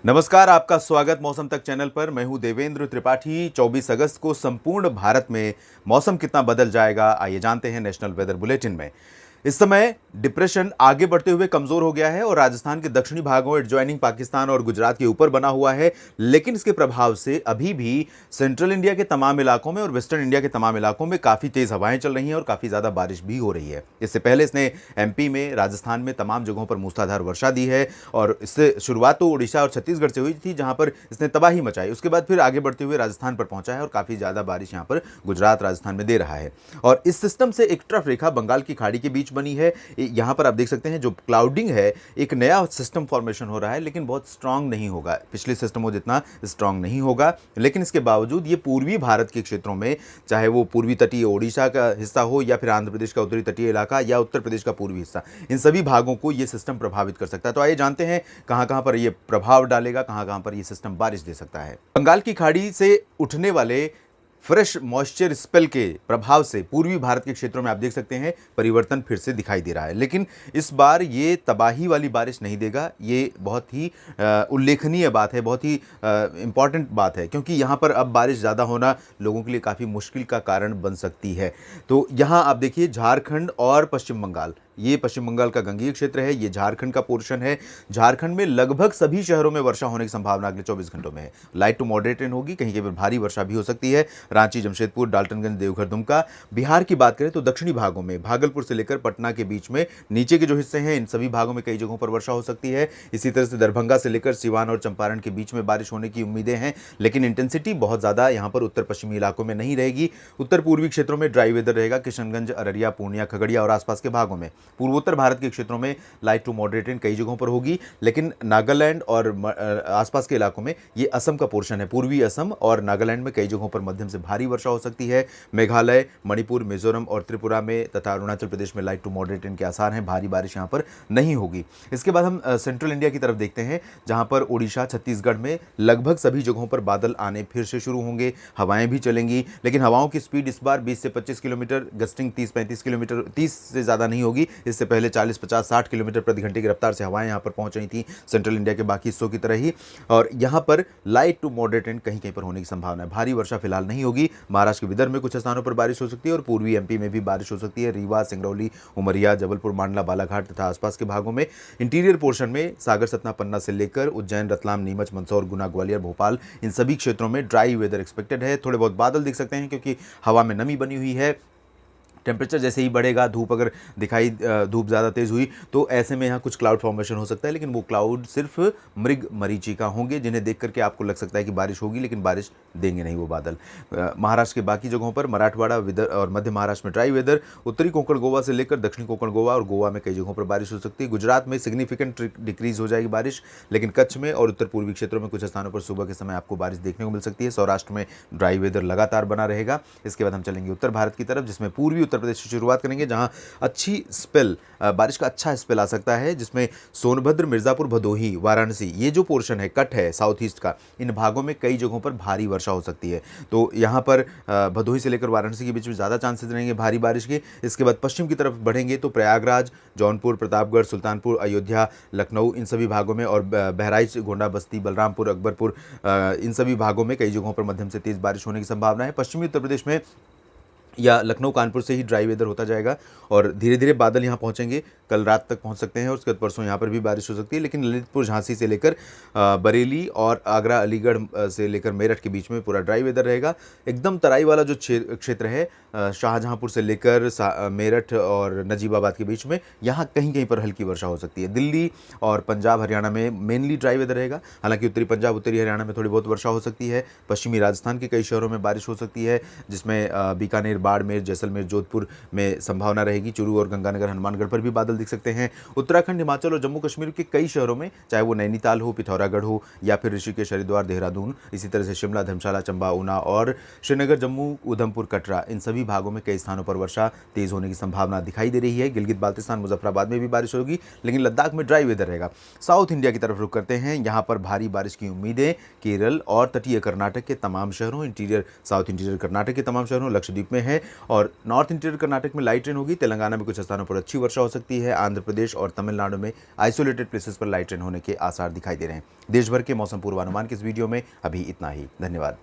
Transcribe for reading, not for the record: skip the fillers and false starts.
नमस्कार, आपका स्वागत मौसम तक चैनल पर। मैं हूं देवेंद्र त्रिपाठी। 24 अगस्त को संपूर्ण भारत में मौसम कितना बदल जाएगा, आइए जानते हैं नेशनल वेदर बुलेटिन में। इस समय डिप्रेशन आगे बढ़ते हुए कमजोर हो गया है और राजस्थान के दक्षिणी भागों एडजॉइनिंग पाकिस्तान और गुजरात के ऊपर बना हुआ है, लेकिन इसके प्रभाव से अभी भी सेंट्रल इंडिया के तमाम इलाकों में और वेस्टर्न इंडिया के तमाम इलाकों में काफी तेज हवाएं चल रही हैं और काफी ज्यादा बारिश भी हो रही है। इससे पहले इसने एमपी में, राजस्थान में तमाम जगहों पर मूसलाधार वर्षा दी है और इससे शुरुआत तो उड़ीसा और छत्तीसगढ़ से हुई थी, जहां पर इसने तबाही मचाई। उसके बाद फिर आगे बढ़ते हुए राजस्थान पर पहुंचा है और काफी ज्यादा बारिश यहां पर गुजरात, राजस्थान में दे रहा है। और इस सिस्टम से एक ट्रफ रेखा बंगाल की खाड़ी के बीच बनी है। यहां पर आप देख सकते हैं जो क्लाउडिंग है, एक नया सिस्टम फॉर्मेशन हो रहा है, लेकिन बहुत स्ट्रांग नहीं होगा, पिछले सिस्टमों जितना स्ट्रांग नहीं होगा। लेकिन इसके बावजूद ये पूर्वी भारत के क्षेत्रों में, चाहे वो पूर्वी तटीय ओडिशा का हिस्सा हो या फिर आंध्र प्रदेश का उत्तरी तटीय इलाका या उत्तर प्रदेश का पूर्वी हिस्सा, इन सभी भागों को ये सिस्टम प्रभावित कर सकता है। तो आइए जानते हैं कहां कहां पर ये प्रभाव डालेगा, कहां कहां पर ये सिस्टम बारिश दे सकता है। बंगाल की खाड़ी से उठने वाले फ्रेश मॉइस्चर स्पेल के प्रभाव से पूर्वी भारत के क्षेत्रों में आप देख सकते हैं परिवर्तन फिर से दिखाई दे रहा है, लेकिन इस बार ये तबाही वाली बारिश नहीं देगा। ये बहुत ही उल्लेखनीय बात है, बहुत ही इंपॉर्टेंट बात है, क्योंकि यहाँ पर अब बारिश ज़्यादा होना लोगों के लिए काफ़ी मुश्किल का कारण बन सकती है। तो यहाँ आप देखिए झारखंड और पश्चिम बंगाल, ये पश्चिम बंगाल का गंगीय क्षेत्र है, ये झारखंड का पोर्शन है। झारखंड में लगभग सभी शहरों में वर्षा होने की संभावना अगले 24 घंटों में है। लाइट टू मॉडरेट रेन होगी, कहीं कहीं पर भारी वर्षा भी हो सकती है। रांची, जमशेदपुर, डाल्टनगंज, देवघर, दुमका। बिहार की बात करें तो दक्षिणी भागों में भागलपुर से लेकर पटना के बीच में नीचे के जो हिस्से हैं, इन सभी भागों में कई जगहों पर वर्षा हो सकती है। इसी तरह से दरभंगा से लेकर सिवान और चंपारण के बीच में बारिश होने की उम्मीदें हैं, लेकिन इंटेंसिटी बहुत ज़्यादा यहाँ पर उत्तर पश्चिमी इलाकों में नहीं रहेगी। उत्तर पूर्वी क्षेत्रों में ड्राई वेदर रहेगा। किशनगंज, अररिया, पूर्णिया, खगड़िया और आसपास के भागों में। पूर्वोत्तर भारत के क्षेत्रों में लाइट टू मॉडरेट रेन कई जगहों पर होगी, लेकिन नागालैंड और आसपास के इलाकों में, ये असम का पोर्शन है, पूर्वी असम और नागालैंड में कई जगहों पर मध्यम से भारी वर्षा हो सकती है। मेघालय, मणिपुर, मिजोरम और त्रिपुरा में तथा अरुणाचल प्रदेश में लाइट टू मॉडरेट रेन के आसार हैं, भारी बारिश यहां पर नहीं होगी। इसके बाद हम सेंट्रल इंडिया की तरफ देखते हैं, जहां पर ओडिशा, छत्तीसगढ़ में लगभग सभी जगहों पर बादल आने फिर से शुरू होंगे, हवाएं भी चलेंगी, लेकिन हवाओं की स्पीड इस बार 20 से 25 किलोमीटर, गस्टिंग 30-35 किलोमीटर, 30 से ज़्यादा नहीं होगी। इससे पहले 40-50-60 किलोमीटर प्रति घंटे की रफ्तार से हवाएं यहां पर पहुंच रही थी, सेंट्रल इंडिया के बाकी हिस्सों की तरह ही। और यहां पर लाइट टू मॉडरेट रेन कहीं कहीं पर होने की संभावना है। भारी वर्षा फिलहाल नहीं होगी। महाराष्ट्र के विदर्भ में कुछ स्थानों पर बारिश हो सकती है और पूर्वी एमपी में भी बारिश हो सकती है। रीवा, सिंगरौली, उमरिया, जबलपुर, मांडला, बालाघाट तथा आसपास के भागों में। इंटीरियर पोर्शन में सागर, सतना, पन्ना से लेकर उज्जैन, रतलाम, नीमच, मंदसौर, गुना, ग्वालियर, भोपाल, इन सभी क्षेत्रों में ड्राई वेदर एक्सपेक्टेड है। थोड़े बहुत बादल दिख सकते हैं क्योंकि हवा में नमी बनी हुई है। टेम्परेचर जैसे ही बढ़ेगा, धूप अगर धूप ज़्यादा तेज़ हुई तो ऐसे में यहाँ कुछ क्लाउड फॉर्मेशन हो सकता है, लेकिन वो क्लाउड सिर्फ मृग मरीचिका होंगे, जिन्हें देख करके आपको लग सकता है कि बारिश होगी, लेकिन बारिश देंगे नहीं वो बादल। महाराष्ट्र के बाकी जगहों पर, मराठवाड़ा, विदर्भ और मध्य महाराष्ट्र में ड्राई वेदर। उत्तरी कोंकण गोवा से लेकर दक्षिणी कोंकण गोवा और गोवा में कई जगहों पर बारिश हो सकती है। गुजरात में सिग्निफिकेंट डिक्रीज हो जाएगी बारिश, लेकिन कच्छ में और उत्तर पूर्वी क्षेत्रों में कुछ स्थानों पर सुबह के समय आपको बारिश देखने को मिल सकती है। सौराष्ट्र में ड्राई वेदर लगातार बना रहेगा। इसके बाद हम चलेंगे उत्तर भारत की तरफ, जिसमें पूर्वी उत्तर प्रदेश से शुरुआत करेंगे, जहां अच्छी स्पेल, बारिश का अच्छा स्पेल आ सकता है, जिसमें सोनभद्र, मिर्जापुर, भदोही, वाराणसी, ये जो पोर्शन है, कट है साउथ ईस्ट का, इन भागों में कई जगहों पर भारी वर्षा हो सकती है। तो यहाँ पर भदोही से लेकर वाराणसी के बीच में ज़्यादा चांसेस रहेंगे भारी बारिश के। इसके बाद पश्चिम की तरफ बढ़ेंगे तो प्रयागराज, जौनपुर, प्रतापगढ़, सुल्तानपुर, अयोध्या, लखनऊ, इन सभी भागों में, और बहराइच, गोंडा, बस्ती, बलरामपुर, अकबरपुर, इन सभी भागों में कई जगहों पर मध्यम से तेज़ बारिश होने की संभावना है। पश्चिमी उत्तर प्रदेश में या लखनऊ, कानपुर से ही ड्राई वेदर होता जाएगा और धीरे धीरे बादल यहाँ पहुँचेंगे, कल रात तक पहुँच सकते हैं और उसके बाद परसों यहाँ पर भी बारिश हो सकती है। लेकिन ललितपुर, झांसी से लेकर बरेली और आगरा, अलीगढ़ से लेकर मेरठ के बीच में पूरा ड्राई वेदर रहेगा। एकदम तराई वाला जो क्षेत्र है, शाहजहाँपुर से लेकर मेरठ और नजीबाबाद के बीच में, यहाँ कहीं कहीं पर हल्की वर्षा हो सकती है। दिल्ली और पंजाब, हरियाणा में मेनली ड्राई वेदर रहेगा, हालांकि उत्तरी पंजाब, उत्तरी हरियाणा में थोड़ी बहुत वर्षा हो सकती है। पश्चिमी राजस्थान के कई शहरों में बारिश हो सकती है, जिसमें बीकानेर, बाड़मेर, जैसलमेर, जोधपुर में संभावना रहेगी। चूरू और गंगानगर, हनुमानगढ़ पर भी बादल दिख सकते हैं। उत्तराखंड, हिमाचल और जम्मू कश्मीर के कई शहरों में, चाहे वो नैनीताल हो, पिथौरागढ़ हो या फिर ऋषिकेश, हरिद्वार, देहरादून, इसी तरह से शिमला, धर्मशाला, चंबा, ऊना और श्रीनगर, जम्मू, उधमपुर, कटरा, इन सभी भागों में कई स्थानों पर वर्षा तेज होने की संभावना दिखाई दे रही है। गिलगित बाल्तिस्तान, मुजफ्फराबाद में भी बारिश होगी, लेकिन लद्दाख में ड्राई वेदर रहेगा। साउथ इंडिया की तरफ रुख करते हैं, यहाँ पर भारी बारिश की उम्मीदें केरल और तटीय कर्नाटक के तमाम शहरों, इंटीरियर साउथ इंटीरियर कर्नाटक के तमाम शहरों, लक्षद्वीप में है। है और नॉर्थ इंटीरियर कर्नाटक में लाइट रेन होगी, तेलंगाना में कुछ स्थानों पर अच्छी वर्षा हो सकती है, आंध्र प्रदेश और तमिलनाडु में आइसोलेटेड प्लेसेस पर लाइट रेन होने के आसार दिखाई दे रहे हैं। देश भर के मौसम पूर्वानुमान के इस वीडियो में अभी इतना ही। धन्यवाद।